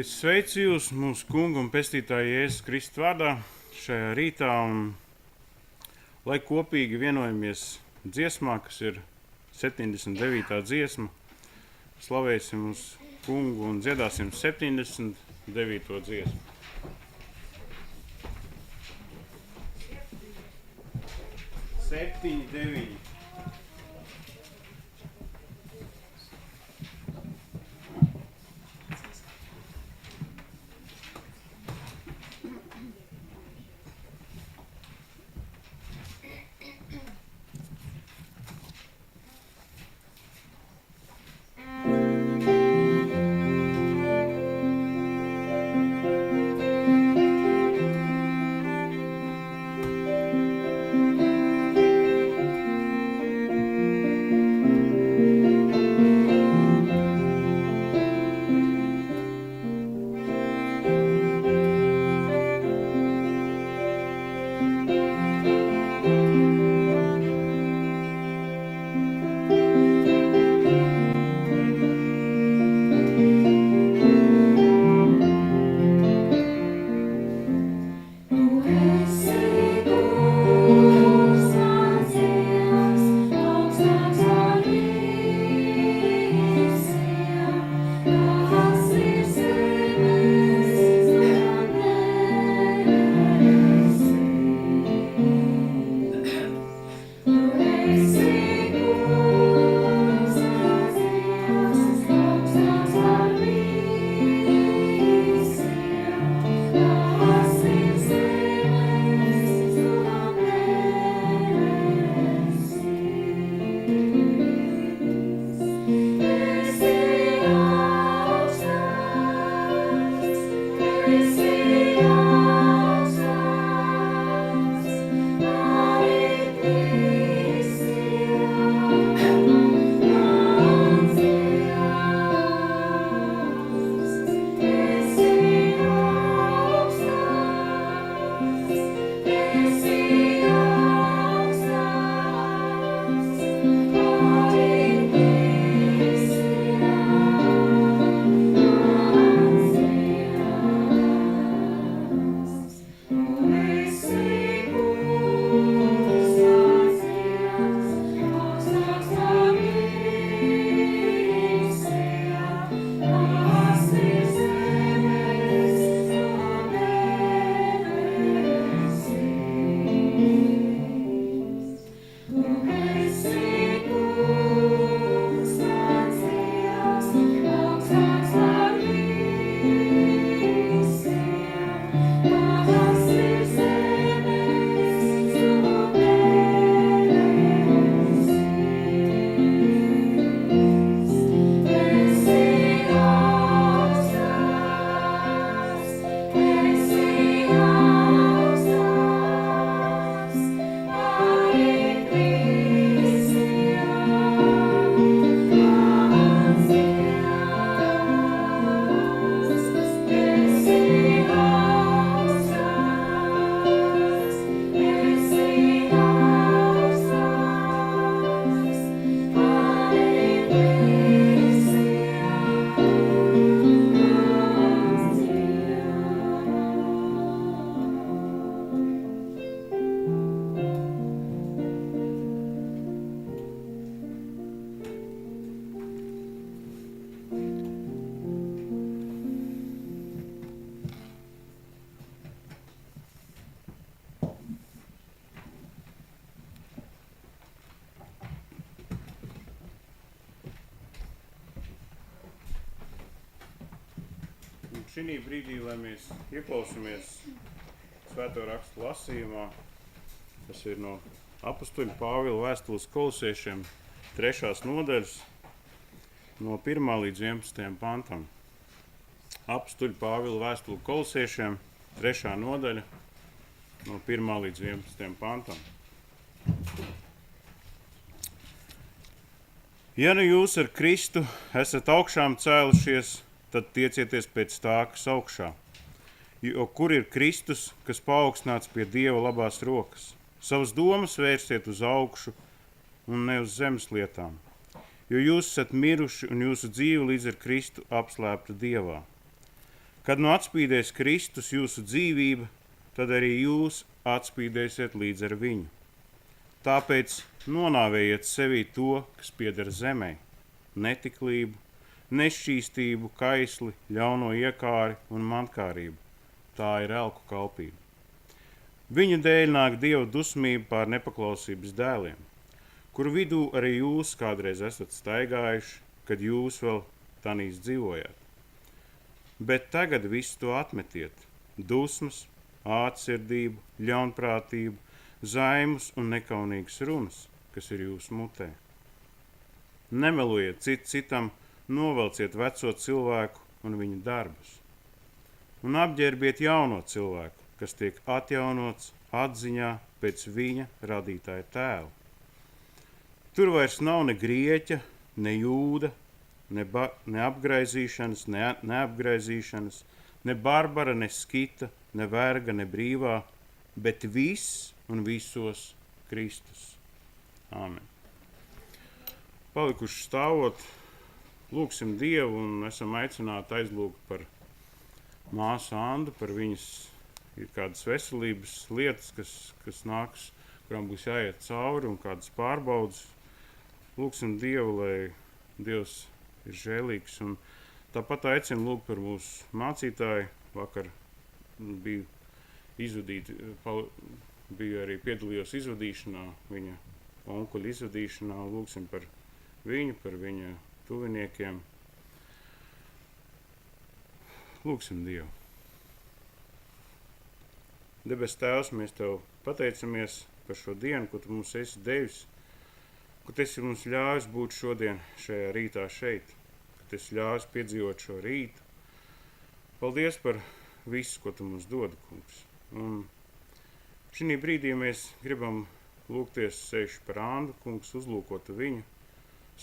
Es sveicu jūs mūsu kungu un pestītāju Jēzus Kristu vārdā šajā rītā, un lai kopīgi vienojamies dziesmā, kas ir 79. dziesma. Slavēsim mūsu kungu un dziedāsim 79. dziesmu. 7-9. Šī brīdī, lai mēs ieklausāmies Svēto rakstu lasījumā, kas ir no apustuļa Pāvila vēstules kolosiešiem 3. nodaļas no 1. līdz 11. pantam. Apustuļa Pāvila vēstule kolosiešiem 3. nodaļa no 1. līdz 11. pantam. Ja nu jūs ar Kristu esat augšām cēlušies, tad tiecieties pēc tā, kas augšā. Jo kur ir Kristus, kas paaugstināts pie Dieva labās rokas? Savas domas vērsiet uz augšu un ne uz zemes lietām. Jo jūs esat miruši un jūsu dzīve līdz ar Kristu apslēpta Dievā. Kad nu atspīdēs Kristus jūsu dzīvība, tad arī jūs atspīdēsiet līdz ar viņu. Tāpēc nonāvējiet sevī to, kas pieder zemē, netiklību, nešķīstību, kaisli, ļauno iekāri un mankārību. Tā ir elku kalpība. Viņu dēļ nāk Dieva dusmība pār nepaklausības dēliem, kur vidū arī jūs kādreiz esat staigājuši, kad jūs vēl tanīs dzīvojāt. Bet tagad visu to atmetiet – dusmas, ātrsirdību, ļaunprātību, zaimus un nekaunīgas runas, kas ir jūsu mutē. Nemelojiet citam, novelciet veco cilvēku un viņa darbus. Un apģērbiet jauno cilvēku, kas tiek atjaunots atziņā pēc viņa radītāja tēla. Tur vairs nav ne grieķa, ne jūda, ne apgraizīšanas, ne neapgraizīšanas, ne barbara, ne skita, ne verga, ne brīvā, bet viss un visos Kristus. Āmen. Palikuši stāvot, lūgsim Dievu un esam aicināti aizlūgt par māsu Andu, par viņas ir kādas veselības lietas, kas nāks, kurām būs jāiet cauri un kādas pārbaudas. Lūgsim Dievu, lai Dievs ir žēlīgs. Un tāpat aicinu lūgt par mūsu mācītāju. Vakar biju arī piedalījos izvadīšanā, viņa onkuļa izvadīšanā. Lūgsim par viņu, par viņa tuviniekiem. Lūgsim Dievu. Debes Tēvs, mēs Tev pateicamies par šo dienu, ko Tu mums esi devis, ka Tu esi mums ļāvis būt šodien šajā rītā šeit, ka Tu esi ļāvis piedzīvot šo rītu. Paldies par visu, ko Tu mums dod, kungs. Un šī brīdī mēs gribam lūgties sevišķi par Andu, kungs, uzlūkot viņu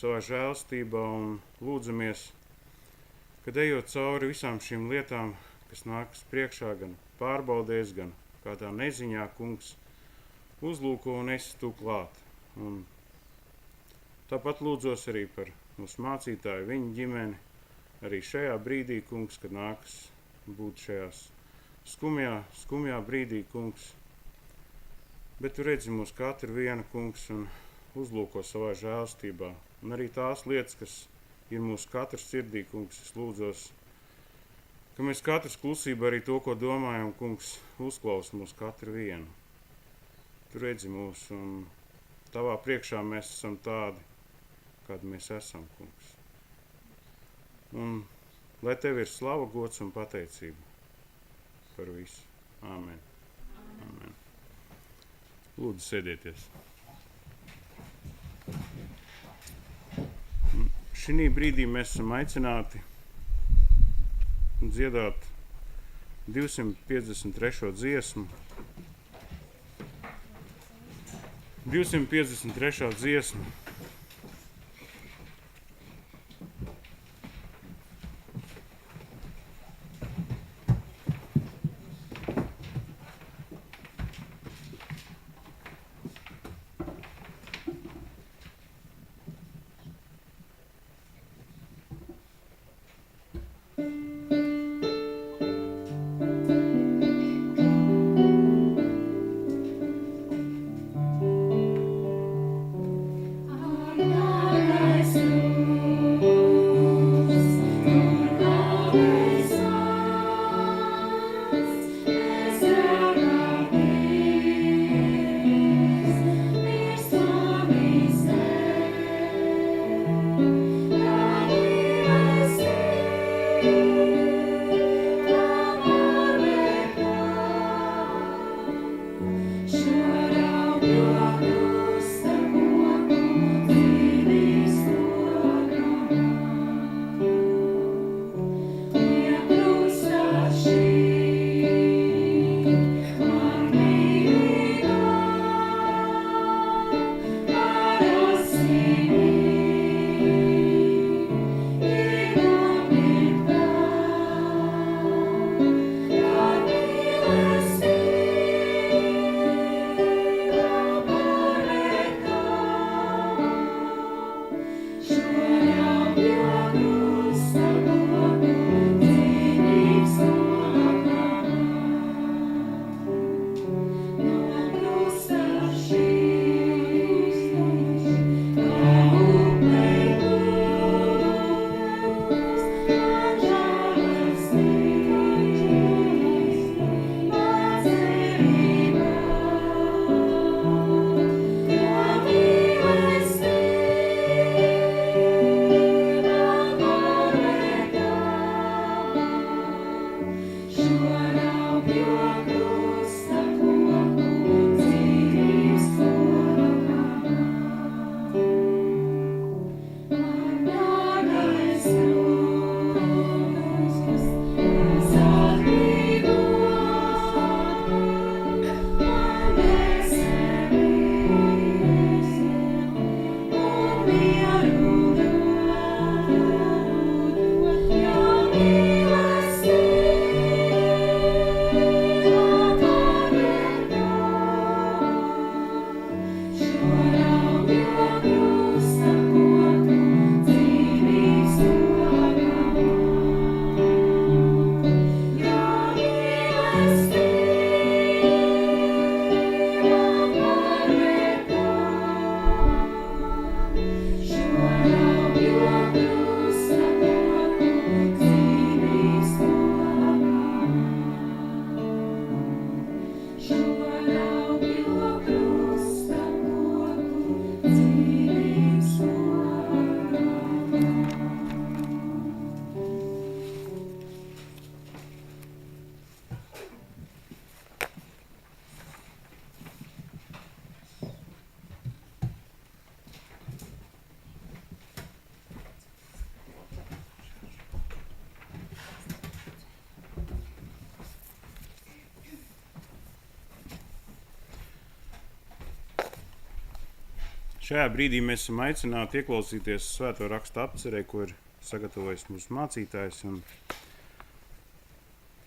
savā žēlstībā un lūdzamies, kad ejot cauri visām šīm lietām, kas nākas priekšā, gan pārbaudēs, gan kādā neziņā, kungs, uzlūko un esi Tu klāt. Un tāpat lūdzos arī par mūsu mācītāju, viņa ģimeni, arī šajā brīdī, kungs, kad nākas būt šajās skumjā brīdī, kungs. Bet Tu redzi mūs katru vienu, kungs, un uzlūko savā žēlstībā. Un arī tās lietas, kas ir mūsu katrs sirdī, kungs, es lūdzos, ka mēs katrs klusībā arī to, ko domājam, kungs, uzklaus mūs katru vienu. Tu redzi mūs, un Tavā priekšā mēs esam tādi, kādi mēs esam, kungs. Un lai Tev ir slava, gods un pateicība par visu. Āmen. Āmen. Lūdzu, sēdieties. Šī brīdī mēs esam aicināti dziedāt 253. dziesmu. 253. dziesma. Šajā brīdī mēs esam aicināti ieklausīties svēto rakstu apcerē, ko ir sagatavojis mūsu mācītājs, un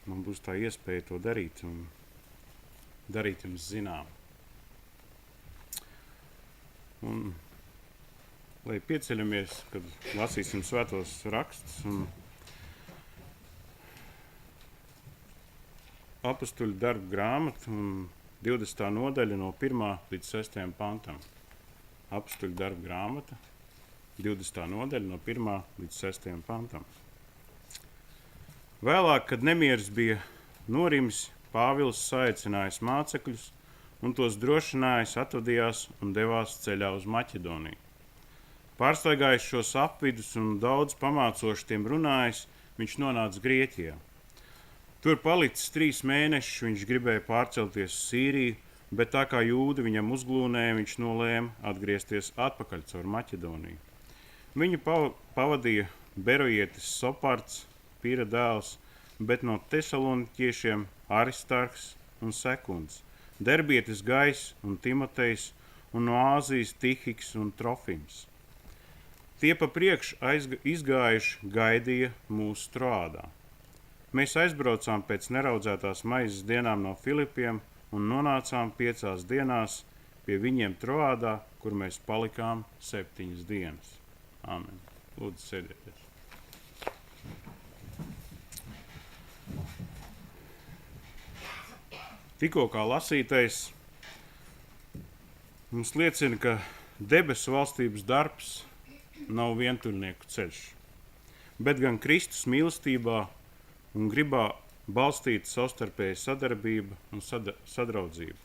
man būs tā iespēja to darīt un darīt jums zinām. Un, lai pieceļamies, kad lasīsim svētos rakstus, un Apustuļu darbu grāmatu un 20. nodaļa no 1. līdz 6. pantam. Apustuļu darbu grāmata, 20. nodaļa no 1. līdz 6. pantam. Vēlāk, kad nemieris bija norimis, Pāvils saicinājis mācekļus un tos drošinājis, atvadījās un devās ceļā uz Maķedoniju. Pārstaigājis šos apvidus un daudz pamācoši tiem runājis, viņš nonāca Grieķijā. Tur palicis 3 mēnešus, viņš gribēja pārcelties uz Sīriju, bet tā kā jūdi viņam uzglūnēja, viņš nolēma atgriezties atpakaļ caur Maķedoniju. Viņu pavadīja berojietis Soparts, Pīra dēls, bet no tesaloniķiešiem Aristarks un Sekunds, derbietis Gais un Timotejs, un no Āzijas Tihiks un Trofims. Tie pa priekš izgājuši gaidīja mūsu Troādā. Mēs aizbraucām pēc neraudzētās maizes dienām no Filipiem un nonācām 5 dienās pie viņiem Troādā, kur mēs palikām 7 dienas. Amen. Lūdzu, sēdieties. Tikko kā lasītais mums liecina, ka debesu valstības darbs nav vientuļnieku ceļš, bet gan Kristus mīlestībā un gribā balstīt savstarpēju sadarbību un sadraudzību.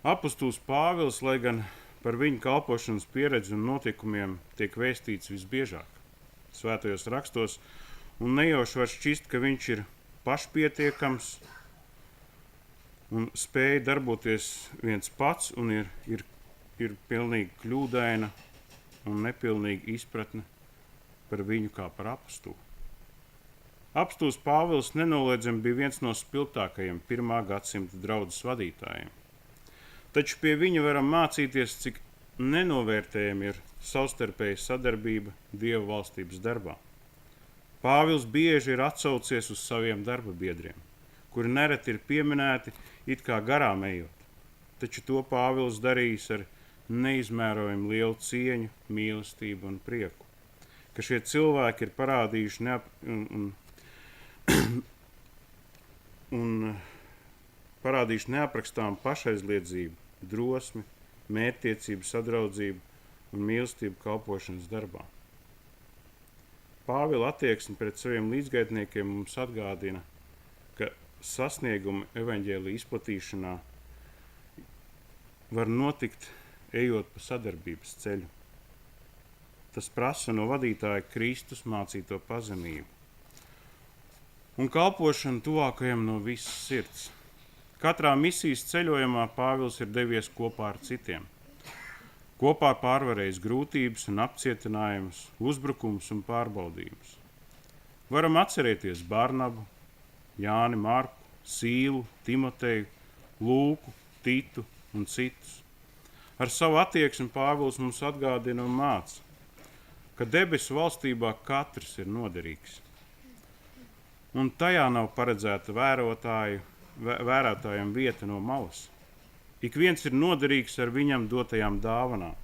Apustulis Pāvils, lai gan par viņu kalpošanas pieredzi un notikumiem tiek vēstīts visbiežāk svētajos rakstos, un nejauši var šķist, ka viņš ir pašpietiekams un spēja darboties viens pats un ir pilnīgi kļūdaina un nepilnīga izpratne par viņu kā par apustuli. Apustulis Pāvils nenoliedzami bija viens no spilgtākajiem 1. gadsimta draudzes vadītājiem. Taču pie viņa varam mācīties, cik nenovērtējami ir savstarpēja sadarbība Dieva valstības darbā. Pāvils bieži ir atsaucies uz saviem darba biedriem, kuri nereti ir pieminēti it kā garām ejot, taču to Pāvils darījis ar neizmērojami lielu cieņu, mīlestību un prieku, ka šie cilvēki ir parādījuši parādījuši neaprakstām pašaizliedzību, drosmi, mērķtiecību, sadraudzību un mīlestību kalpošanas darbā. Pāvila attieksme pret saviem līdzgaitniekiem mums atgādina, ka sasniegumi evaņģēlija izplatīšanā var notikt, ejot pa sadarbības ceļu. Tas prasa no vadītāja Kristus mācīto pazemību. un kalpošanu tuvākajam no visas sirds. Katrā misijas ceļojumā Pāvils ir devies kopā ar citiem. Kopā pārvarējis grūtības un apcietinājumus, uzbrukums un pārbaudījumus. Varam atcerēties Barnabu, Jāni, Marku, Sīlu, Timoteju, Lūku, Titu un citus. Ar savu attieksmi Pāvils mums atgādina un māca, ka debesu valstībā katrs ir noderīgs. Un tajā nav paredzēta vērotājiem vieta no malas. Ik viens ir noderīgs ar viņam dotajām dāvanām.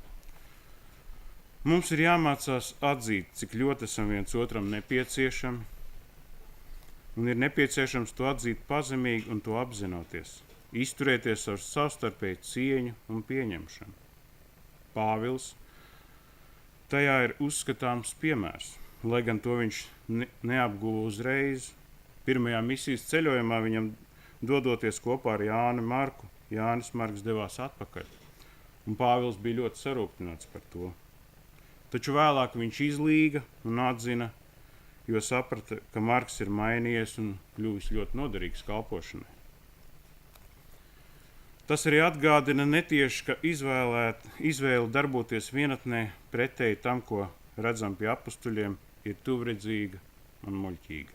Mums ir jāmācās atzīt, cik ļoti esam viens otram nepieciešami, un ir nepieciešams to atzīt pazemīgi un to apzinoties, izturēties ar savstarpēju cieņu un pieņemšanu. Pāvils tajā ir uzskatāms piemērs, lai gan to viņš neapguva uzreiz. Pirmajā misijas ceļojumā viņam dodoties kopā ar Jāni Marku, Jānis Marks devās atpakaļ, un Pāvils bija ļoti sarūptināts par to. Taču vēlāk viņš izlīga un atzina, jo saprata, ka Marks ir mainījies un kļuvis ļoti noderīgs kalpošanai. Tas arī atgādina netieši, ka izvēle darboties vienatnē pretēji tam, ko redzam pie apustuļiem, ir tuvredzīga un muļķīga.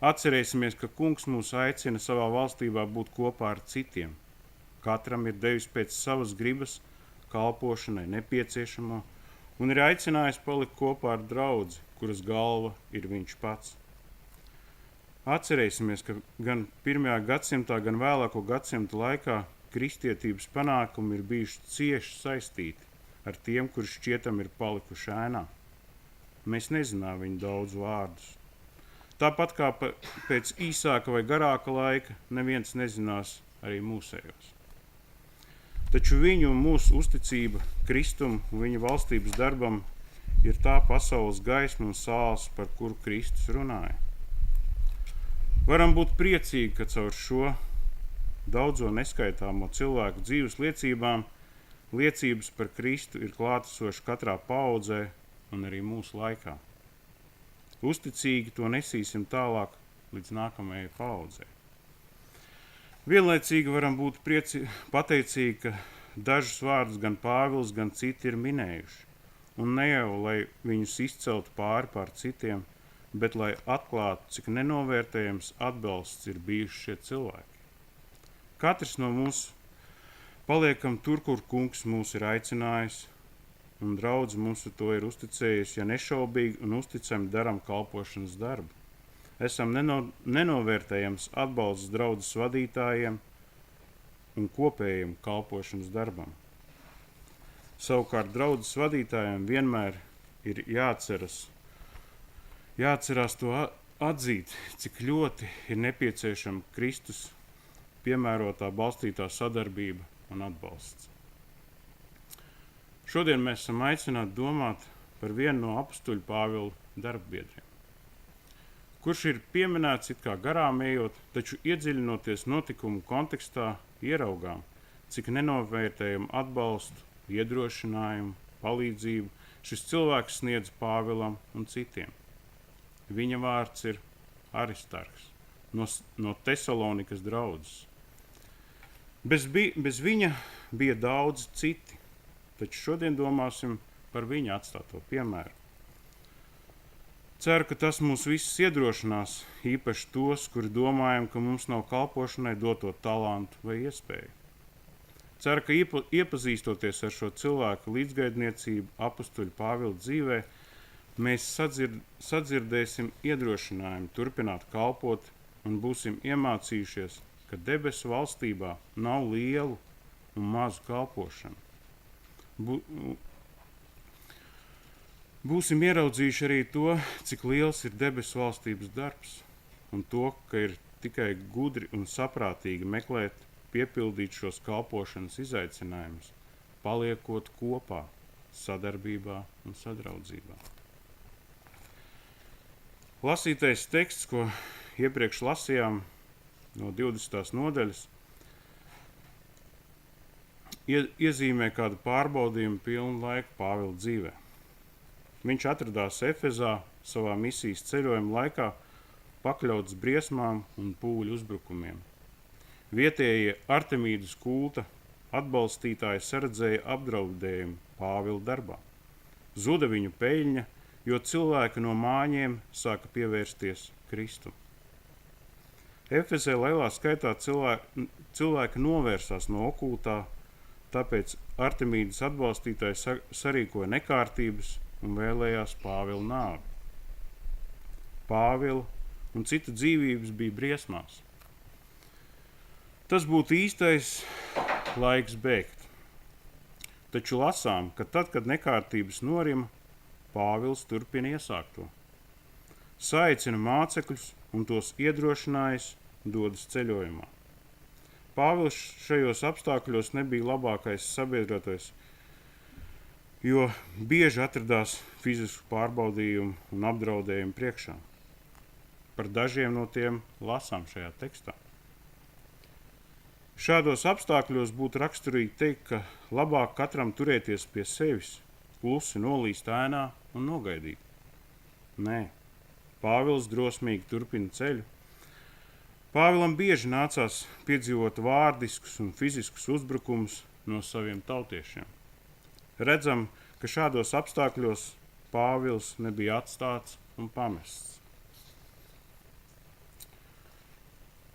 Atcerēsimies, ka Kungs mūs aicina savā valstībā būt kopā ar citiem. Katram ir devis pēc savas gribas kalpošanai nepieciešamo un ir aicinājis palikt kopā ar draudzi, kuras galva ir viņš pats. Atcerēsimies, ka gan 1. gadsimtā, gan vēlāko gadsimtu laikā kristietības panākumi ir bijuši cieši saistīti ar tiem, kuri šķietam ir palikuši ēnā. Mēs nezinām viņu daudz vārdus. Tāpat kā pēc īsāka vai garāka laika, neviens nezinās arī mūsējos. Taču viņu un mūsu uzticība Kristum un viņa valstības darbam ir tā pasaules gaisma un sāls, par kuru Kristus runāja. Varam būt priecīgi, ka caur šo daudzo neskaitāmo cilvēku dzīves liecībām liecības par Kristu ir klātesoši katrā paaudzē un arī mūsu laikā. Uzticīgi to nesīsim tālāk līdz nākamajai paaudzei. Vienlaicīgi varam būt pateicīgi, ka dažus vārdus gan Pāvils, gan citi ir minējuši, un ne jau, lai viņus izceltu pār citiem, bet lai atklātu, cik nenovērtējams atbalsts ir bijuši šie cilvēki. Katrs no mums paliekam tur, kur Kungs mūs ir aicinājis, un draudz mums to ir uzticējis, ja nešaubīgi un uzticami daram kalpošanas darbu. Esam nenovērtējams atbalsts draudzes vadītājiem un kopējiem kalpošanas darbam. Savukārt draudzes vadītājiem vienmēr ir jāatcerās to atzīt, cik ļoti ir nepieciešama Kristus piemērotā balstītā sadarbība un atbalsts. Šodien mēs esam aicināti domāt par vienu no apustuļu Pāvila darbbiedriem, kurš ir pieminēts it kā garām ejot, taču iedziļinoties notikumu kontekstā ieraugām, cik nenovērtējumu atbalstu, iedrošinājumu, palīdzību šis cilvēks sniedz Pāvilam un citiem. Viņa vārds ir Aristarks no Tesalonikas draudzes. Bez viņa bija daudz citi, taču šodien domāsim par viņa atstāto piemēru. Ceru, ka tas mūs visus iedrošinās, īpaši tos, kuri domājam, ka mums nav kalpošanai doto talantu vai iespēju. Ceru, ka iepazīstoties ar šo cilvēku līdzgaidniecību apustuļu Pāvila dzīvē, mēs sadzirdēsim iedrošinājumu turpināt kalpot un būsim iemācījušies, ka debesu valstībā nav lielu un mazu kalpošanu. Būsim ieraudzījuši arī to, cik liels ir debesu valstības darbs, un to, ka ir tikai gudri un saprātīgi meklēt, piepildīt šos kalpošanas izaicinājumus, paliekot kopā, sadarbībā un sadraudzībā. Lasītais teksts, ko iepriekš lasījām no 20. nodaļas, iezīmē kādu pārbaudījumu pilnu laiku Pāvila dzīvē. Viņš atradās Efezā savā misijas ceļojuma laikā pakļauts briesmām un pūļu uzbrukumiem. Vietējie Artemīdas kulta atbalstītāji saredzēja apdraudējumu Pāvila darbā. Zuda viņu peļņa, jo cilvēki no māņiem sāka pievērsties Kristum. Efesē lielā skaitā cilvēki novērsās no okultā, tāpēc Artemīdas atbalstītāji sarīkoja nekārtības un vēlējās Pāvila nāvi. Pāvila un citu dzīvības bija briesmās. Tas būtu īstais laiks bēgt. Taču lasām, ka tad, kad nekārtības norima, Pāvils turpina iesākto. Saicina mācekļus un tos iedrošinājis dodas ceļojumā. Pāvils šajos apstākļos nebija labākais sabiedrotais, jo bieži atradās fizisku pārbaudījumu un apdraudējumu priekšā. Par dažiem no tiem lasām šajā tekstā. Šādos apstākļos būtu raksturīgi teikt, ka labāk katram turēties pie sevis, klusi nolīst ēnā un nogaidīt. Nē, Pāvils drosmīgi turpina ceļu. Pāvilam bieži nācās piedzīvot vārdiskus un fiziskus uzbrukumus no saviem tautiešiem. Redzam, ka šādos apstākļos Pāvils nebija atstāts un pamests.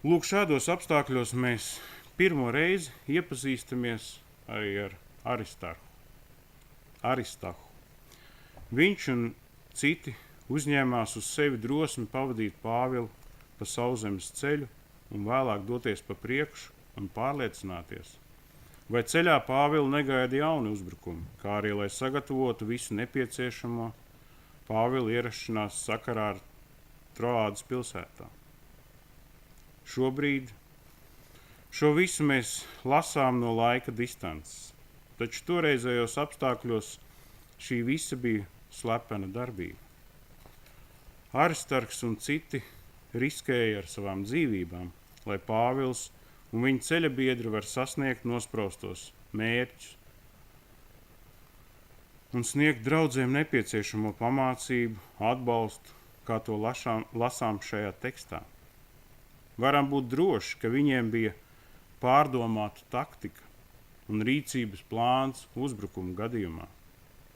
Lūk, šādos apstākļos mēs pirmo reizi iepazīstamies arī ar Aristahu. Viņš un citi uzņēmās uz sevi drosmi pavadīt Pāvilu pa sauszemes ceļu un vēlāk doties pa priekšu un pārliecināties, vai ceļā Pāvilu negaida jauni uzbrukumi, kā arī, lai sagatavotu visu nepieciešamo Pāvila ierašanās sakarā ar Troādas pilsētā. Šo visu mēs lasām no laika distances, taču toreizējos apstākļos šī visa bija slepena darbība. Aristarks un citi riskēja ar savām dzīvībām, lai Pāvils un viņa ceļa biedri var sasniegt nospraustos mērķus un sniegt draudzēm nepieciešamo pamācību, atbalstu, kā to lasām šajā tekstā. Varam būt droši, ka viņiem bija pārdomāta taktika un rīcības plāns uzbrukuma gadījumā.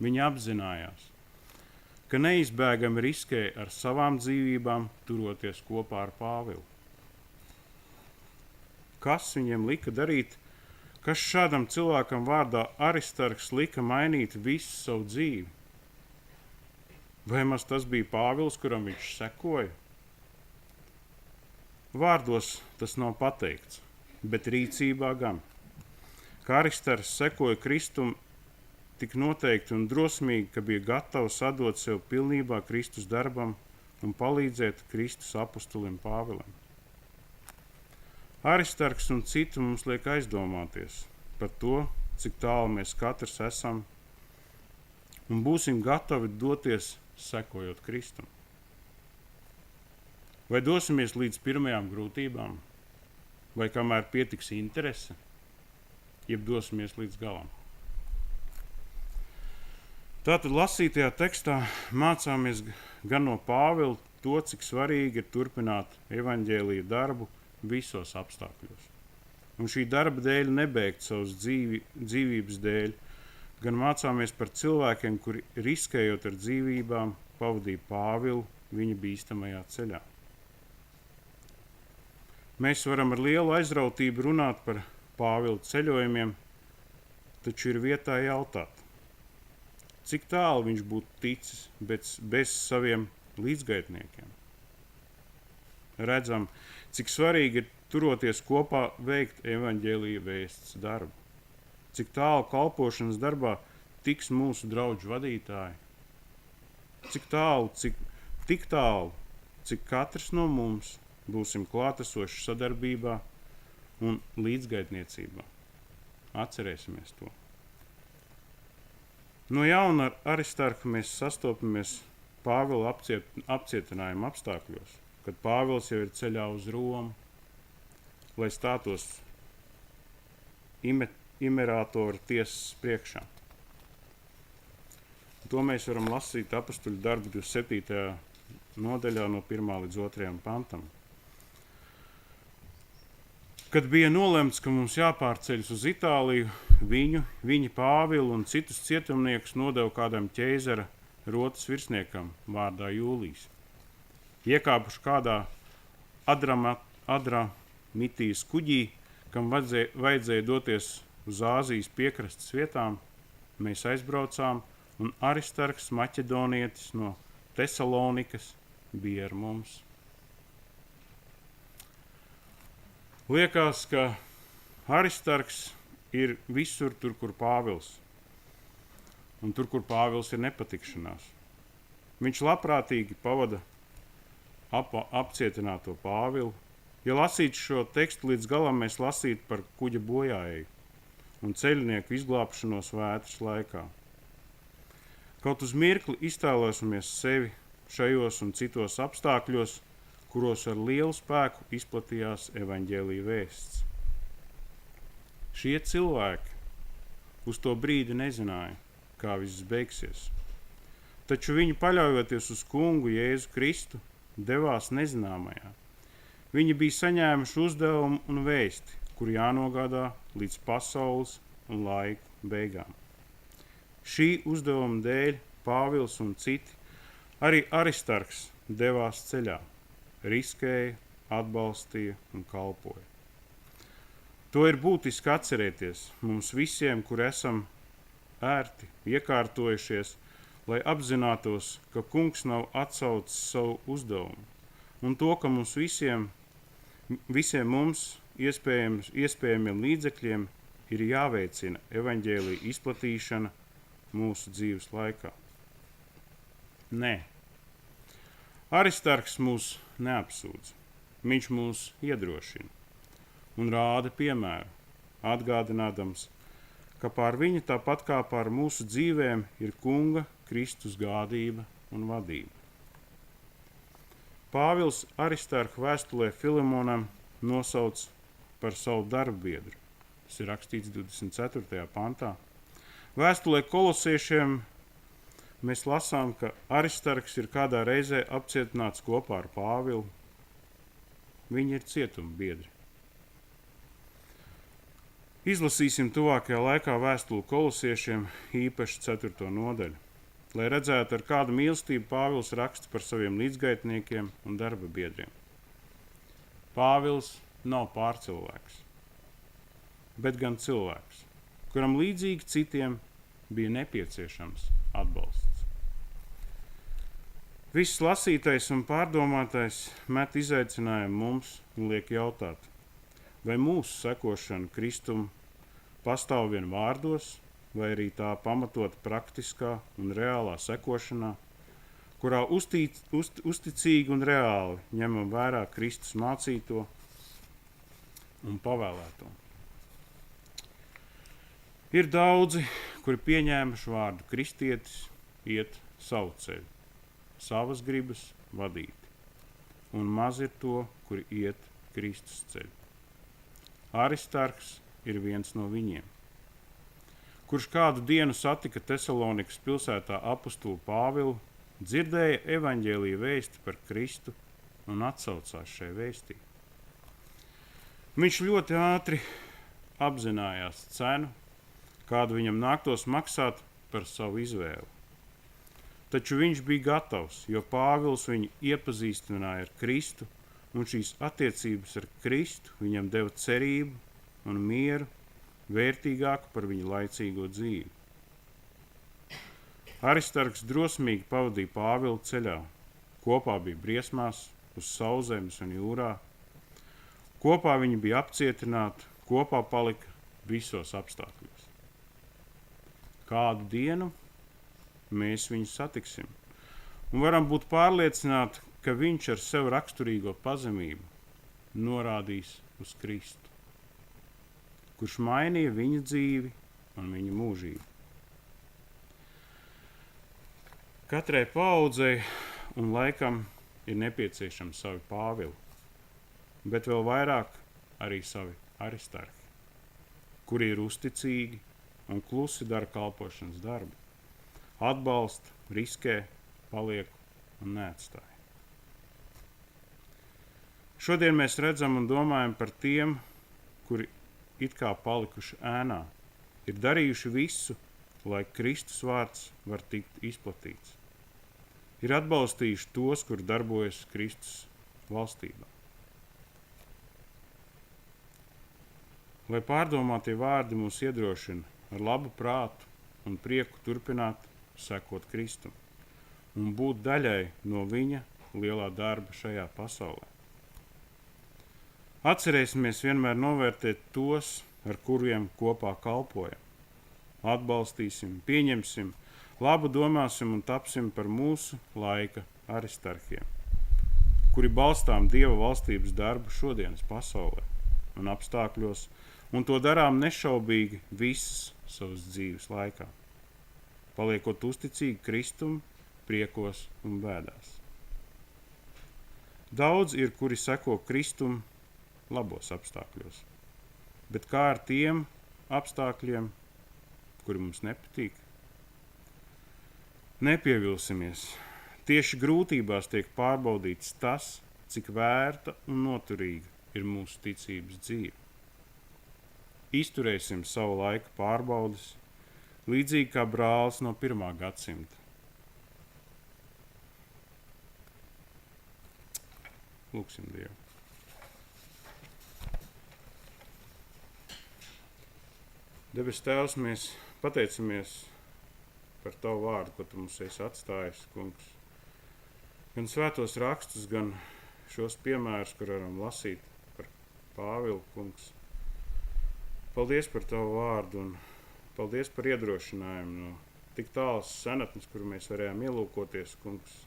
Viņi apzinājās, ka neizbēgami riskē ar savām dzīvībām turoties kopā ar Pāvilu. Kas viņiem lika darīt? Kas šādam cilvēkam vārdā Aristarks lika mainīt visu savu dzīvi? Vai maz tas bija Pāvils, kuram viņš sekoja? Vārdos tas nav pateikts, bet rīcībā gan. Kā Aristarks sekoja Kristum tik noteikti un drosmīgi, ka bija gatavs atdot sev pilnībā Kristus darbam un palīdzēt Kristus apostolim Pāvilam. Aristarks un citi mums liek aizdomāties par to, cik tālu mēs katrs esam un būsim gatavi doties sekojot Kristum. Vai dosimies līdz pirmajām grūtībām, vai kamēr pietiks interese, jeb dosimies līdz galam. Tātad lasītajā tekstā mācāmies gan no Pāvila to, cik svarīgi ir turpināt evaņģēlija darbu visos apstākļos. Un šī darba dēļ nebeigt savas dzīvības dēļ, gan mācāmies par cilvēkiem, kuri riskējot ar dzīvībām, pavadīja Pāvilu viņa bīstamajā ceļā. Mēs varam ar lielu aizrautību runāt par Pāvila ceļojumiem, taču ir vietā jautāt, cik tālu viņš būtu ticis bez saviem līdzgaitniekiem. Redzam, cik svarīgi ir turoties kopā veikt evaņģēlija vēsts darbu. Cik tālu kalpošanas darbā tiks mūsu draugu vadītāji. Tik tālu, cik katrs no mums būsim klātesoši sadarbībā un līdzgaitniecībā. Atcerēsimies to. No jauna ar Aristarku mēs sastopamies Pāvila apcietinājuma apstākļos, kad Pāvils jau ir ceļā uz Romu, lai stātos imperātora tiesas priekšā. To mēs varam lasīt apostoļu darbu 27. nodaļā no 1. līdz 2. pantam. Kad bija nolemts, ka mums jāpārceļas uz Itāliju, viņi Pāvilu un citus cietumniekus nodeva kādam ķeizara rotas virsniekam vārdā Jūlijs. Iekāpuši kādā Adramitijas kuģī, kam vajadzēja doties uz Āzijas piekrastes vietām, mēs aizbraucām, un Aristarks maķedonietis no Tesalonikas bija ar mums. Liekas, ka Aristarks ir visur tur, kur Pāvils. Un tur, kur Pāvils ir nepatikšanās. Viņš labprātīgi pavada apcietināto Pāvilu. Ja lasītu šo tekstu līdz galam, mēs lasītu par kuģa bojājēju un ceļnieku izglābšanos vētras laikā. Kaut uz mirkli iztēlosimies sevi šajos un citos apstākļos, kuros ar lielu spēku izplatījās evaņģēlija vēsts. Šie cilvēki uz to brīdi nezināja, kā viss beigsies. Taču viņi, paļaujoties uz kungu Jēzu Kristu, devās nezināmajā. Viņi bija saņēmuši uzdevumu un vēsti, kur jānogādā līdz pasaules un laiku beigām. Šī uzdevuma dēļ Pāvils un citi, arī Aristarks, devās ceļā, riskēja, atbalstīja un kalpoja. To ir būtiski atcerēties mums visiem, kur esam ērti iekārtojušies, lai apzinātos, ka kungs nav atsaucis savu uzdevumu, un to, ka mums visiem mums iespējamiem līdzekļiem ir jāveicina evaņģēlija izplatīšana mūsu dzīves laikā. Nē. Aristarks mūs neapsūdz. Viņš mūs iedrošina un rāda piemēru, atgādinādams, ka pār viņu tāpat kā pār mūsu dzīvēm ir kunga Kristus gādība un vadība. Pāvils Aristarku vēstulē Filemonam nosauc par savu darbbiedru. Tas ir rakstīts 24. pantā. Vēstulē Kolosiešiem mēs lasām, ka Aristarks ir kādā reizē apcietināts kopā ar Pāvilu. Viņi ir cietuma biedri. Izlasīsim tuvākajā laikā vēstuli Kolosiešiem, īpaši 4. nodaļu, lai redzētu, ar kādu mīlestību Pāvils raksta par saviem līdzgaitniekiem un darba biedriem. Pāvils nav pārcilvēks, bet gan cilvēks, kuram līdzīgi citiem bija nepieciešams atbalsts. Viss lasītais un pārdomātais met izaicinājumu mums un liek jautāt, vai mūsu sekošana Kristum pastāv vien vārdos, vai arī tā pamatot praktiskā un reālā sekošanā, kurā uzticīgi un reāli ņemam vērā Kristus mācīto un pavēlēto. Ir daudzi, kuri pieņēmuši vārdu kristietis, iet savu ceļu, savas gribas vadīti, un maz ir to, kuri iet Kristus ceļu. Aristarks ir viens no viņiem, kurš kādu dienu satika Tesalonikas pilsētā apostulu Pāvilu, dzirdēja evaņģēlija vēsti par Kristu un atsaucās šai vēstī. Viņš ļoti ātri apzinājās cenu, kādu viņam nāktos maksāt par savu izvēli. Taču viņš bija gatavs, jo Pāvils viņu iepazīstināja ar Kristu, un šīs attiecības ar Kristu viņam deva cerību un mieru, vērtīgāku par viņa laicīgo dzīvi. Aristarks drosmīgi pavadīja Pāvilu ceļā, kopā bija briesmās, uz sauszemes un jūrā, kopā viņi bija apcietināti, kopā palika visos apstākļos. Kādu dienu mēs viņu satiksim un varam būt pārliecināti, ka viņš ar sev raksturīgo pazemību norādīs uz Kristu, kurš mainīja viņa dzīvi un viņa mūžību. Katrai paaudzei un laikam ir nepieciešami savi Pāvili, bet vēl vairāk arī savi Aristarki, kuri ir uzticīgi un klusi dara kalpošanas darbu, atbalsta, riskē, paliek un neatstāja. Šodien mēs redzam un domājam par tiem, kuri it kā palikuši ēnā, ir darījuši visu, lai Kristus vārds var tikt izplatīts. Ir atbalstījuši tos, kuri darbojas Kristus valstībā. Lai pārdomātie vārdi mūs iedrošina ar labu prātu un prieku turpināt sekot Kristum un būt daļai no viņa lielā darba šajā pasaulē. Atcerēsimies vienmēr novērtēt tos, ar kuriem kopā kalpojam. Atbalstīsim, pieņemsim, labu domāsim un tapsim par mūsu laika aristarhiem, kuri balstām Dieva valstības darbu šodienas pasaulē un apstākļos, un to darām nešaubīgi visas savas dzīves laikā, paliekot uzticīgi Kristum, priekos un bēdās. Daudz ir, kuri seko Kristum labos apstākļos, bet kā ar tiem apstākļiem, kuri mums nepatīk? Nepievilsimies. Tieši grūtībās tiek pārbaudīts tas, cik vērta un noturīga ir mūsu ticības dzīve. Izturēsim savu laiku pārbaudes, līdzīgi kā brālis no 1. gadsimta. Lūksim Dievu. Debes Tēvs, mēs pateicamies par Tavu vārdu, ko Tu mums esi atstājis, Kungs. Gan svētos rakstus, gan šos piemērus, kur varam lasīt par Pāvilu, Kungs. Paldies par Tavu vārdu un paldies par iedrošinājumu no tik tālas senatnes, kuru mēs varējām ielūkoties, Kungs.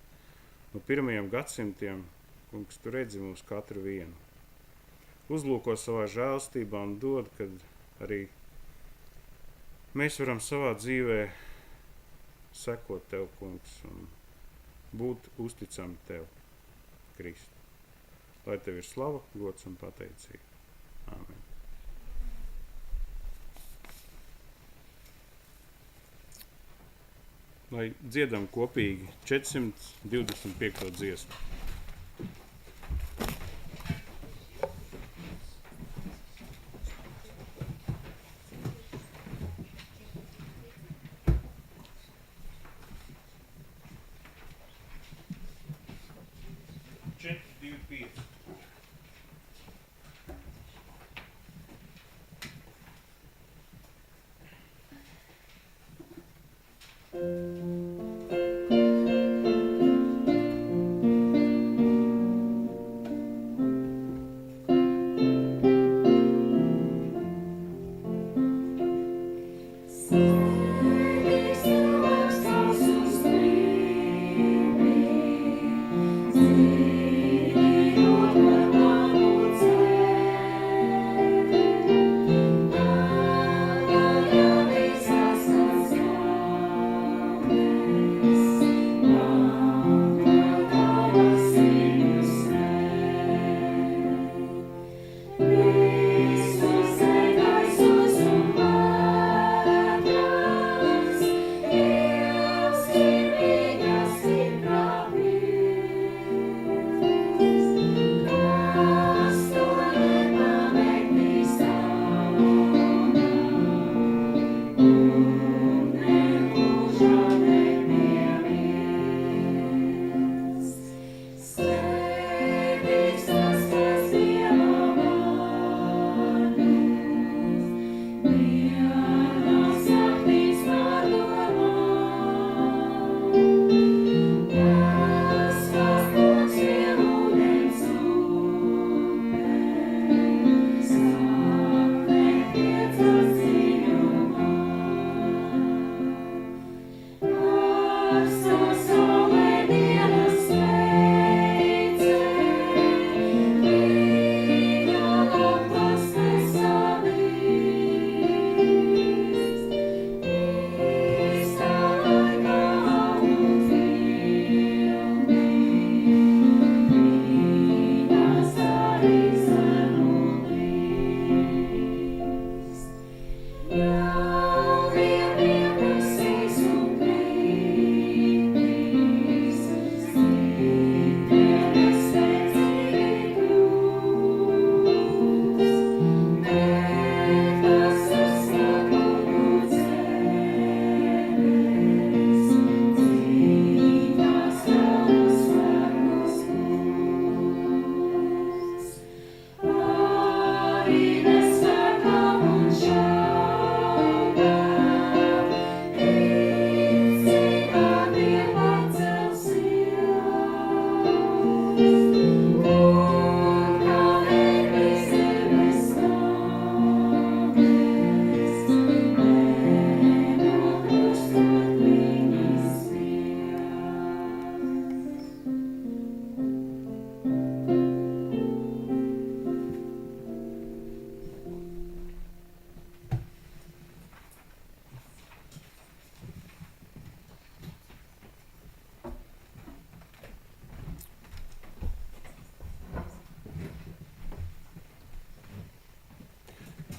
No 1. gadsimtiem, Kungs, Tu redzi mūs katru vienu. Uzlūko savā žēlstībā un dod, kad arī mēs varam savā dzīvē sekot Tev, Kungs, un būt uzticami Tev, Kristu. Lai Tev ir slava, gods un pateicība. Āmen. Lai dziedam kopīgi 425. dziesmu.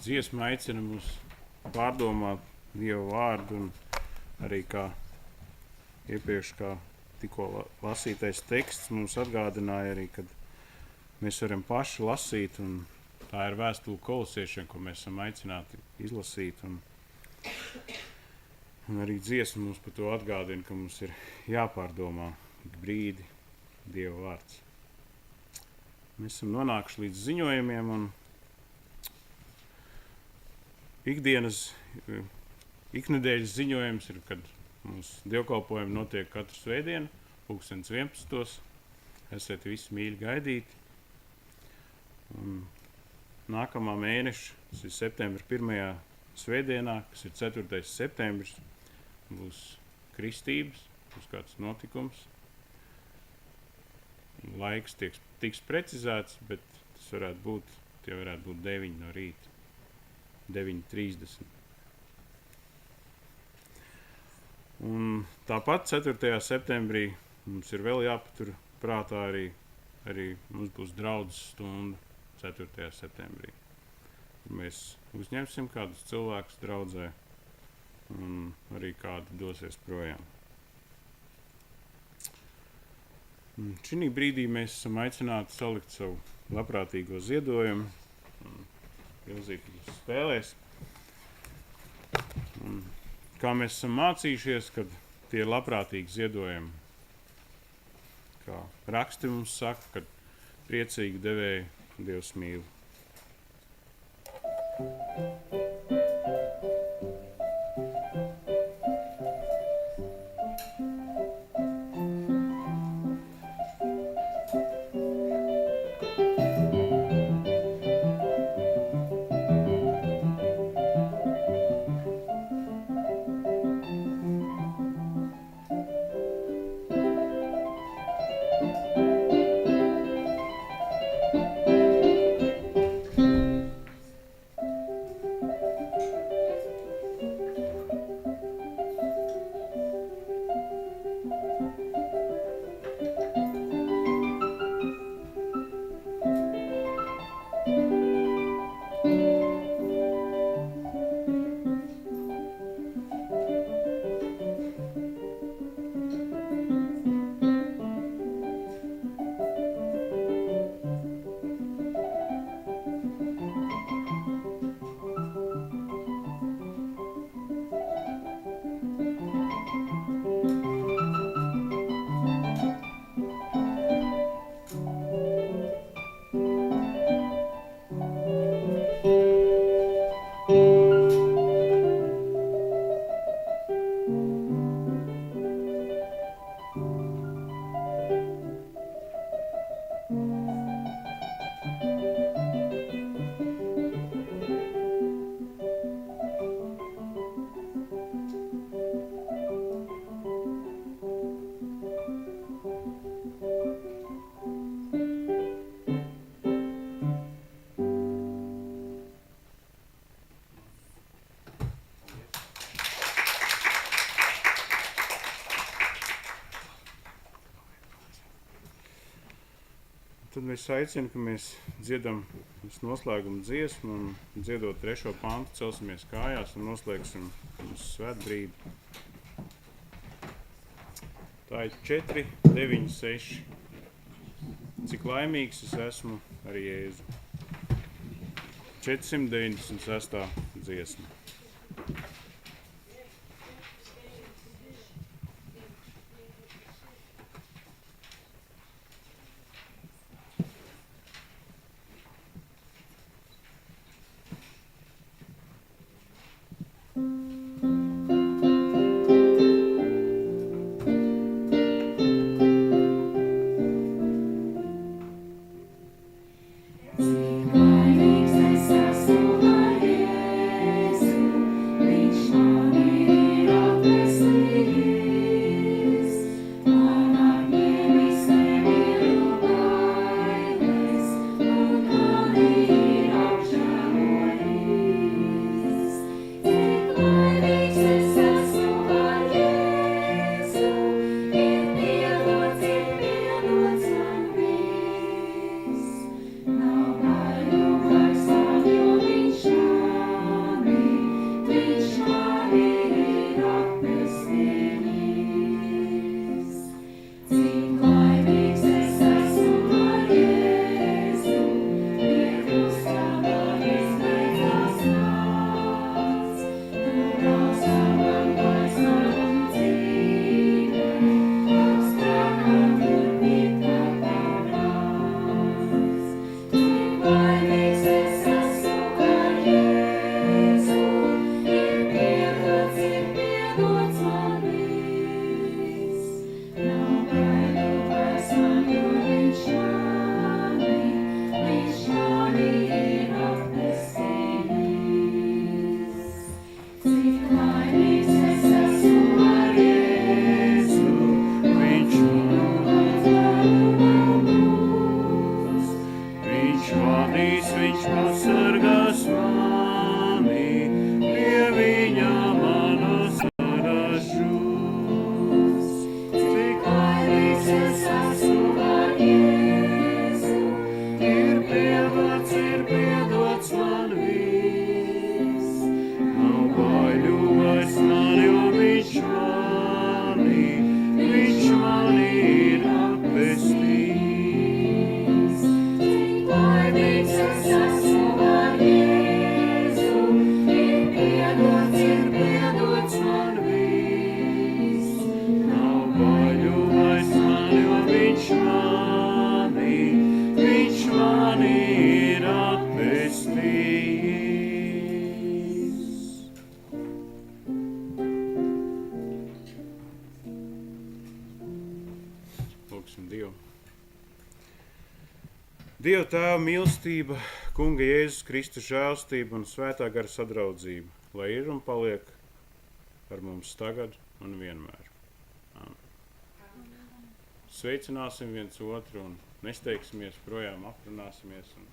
dziesma aicina mūs pārdomāt Dieva vārdu un arī kā iepriekš, kā tikko lasītais teksts mums atgādināja arī, kad mēs varam paši lasīt, un tā ir vēstule kolosiešiem, ko mēs esam aicināti izlasīt, un arī dziesma mums par to atgādina, ka mums ir jāpārdomā ik brīdi Dieva vārds. Mēs esam nonākuši līdz ziņojumiem, un iknedēļas ziņojums ir, kad mūsu dievkalpojumi notiek katru svētdienu, 11. Esiet visi mīļi gaidīti. Un nākamā mēneša, tas ir septembra 1. svētdienā, kas ir 4. septembris, būs kristības, būs kāds notikums. Laiks tiks precizēts, bet tas varētu būt 9 no rīta, 9:30. Un tāpat 4. septembrī mums ir vēl jāpatur prātā arī mums būs draudzes stunda 4. septembrī. Mēs uzņemsim kādus cilvēkus draudzē un arī kādi dosies projām. Šī brīdī mēs esam aicināti salikt savu labprātīgo ziedojumu milzīgās spēlēs. Un kā mēs esam mācījušies, kad tie ir labprātīgi ziedojumi, kā raksti mums saka, kad priecīgi devēji Dievs mīl. Tad mēs aicinām, ka mēs dziedam noslēguma dziesmu un dziedot 3. pantu celsimies kājās un noslēgsim mūsu svētbrīdi. Tā ir 4, 9, 6. Cik laimīgs es esmu ar Jēzu. 496. dziesma. Cik laimīgs es esmu ar Jēzu, Dieva Tēva mīlestība, Kunga Jēzus Kristus žēlstība un svētā gara sadraudzība, lai ir un paliek ar mums tagad un vienmēr. Amen. Sveicināsim viens otru un nesteigsimies projām, aprunāsimies un